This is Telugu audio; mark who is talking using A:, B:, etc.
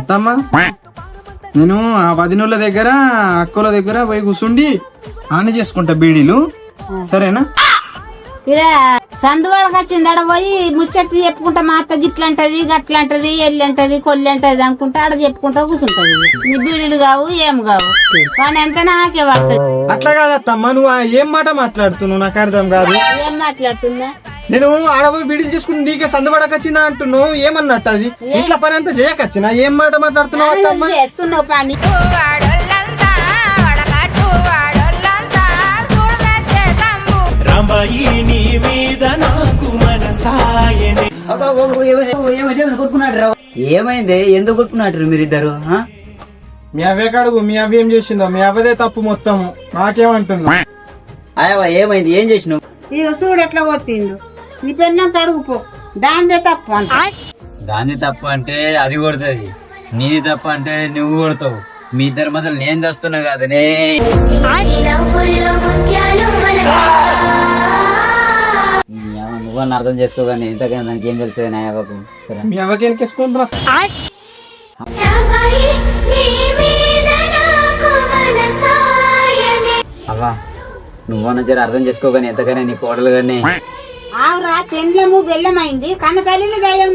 A: అత్తమ్మ నేను ఆ వదినుల దగ్గర అక్కల దగ్గర పోయి కూర్చుండి ఆన చేసుకుంటా బీడీలు, సరేనా?
B: ఇక సందువాడకి వచ్చింది ఆడ పోయి ముచ్చట చెప్పుకుంటా, మా అత్త గిట్లంటది గట్లంటది ఎల్లంటది కొల్లంటది అనుకుంటా ఆడ చెప్పుకుంటా కూర్చుంటది. నీ బీడీలు కావు ఏం కావు, కానీ ఎంత నాకే పడుతుంది.
A: అట్లా కాదత్తమ్మ, నువ్వు ఏం మాట మాట్లాడుతున్నావు నాకు అర్థం కాదు.
B: ఏం మాట్లాడుతుందా?
A: నేను ఆడపోయి బీడీలు చేసుకుని నీకే సందుబడకొచ్చిందా అంటున్నావు, ఏమన్నట్టు అది? ఇంట్లో పని అంతా చేయకొచ్చినా ఏం మాట మాట్లాడుతున్నావు అత్తమ్మ?
B: చేస్తున్నావు పని.
C: ఏమైంది? ఎందుకు కొట్టుకున్నట్టు మీరిద్దరు?
A: మీ అవే కడుగు, మీ అవి ఏం చేసిందో, మీ అవదే తప్పు మొత్తం, నాకేమంటున్నా?
C: అయ్యవా ఏమైంది? ఏం చేసినావు?
B: ఇక చూడు ఎట్లా కొట్టిండు. నీ పెన్నా కడుగుపో, దాందే తప్పు అంట.
C: దాన్ని తప్పు అంటే అది కొడుతుంది, నీది తప్పు అంటే నువ్వు కొడతావు. మీ ఇద్దరి మధ్యలో నేను చేస్తున్నా కదనే. నువ్వని అర్థం చేసుకోగానే ఎంతకైనా దానికి ఏం తెలుసు నాయకు.
A: మీ అవకి ఎన్కేసుకుంటారా?
C: అవ్వా నువ్వన్న జర అర్థం చేసుకోగానే ఎంతకైనా నీ కోడలు గానే.
B: ఆవురా పెండ్లము బెల్లమైంది, కన్న తల్లిని దయ్యం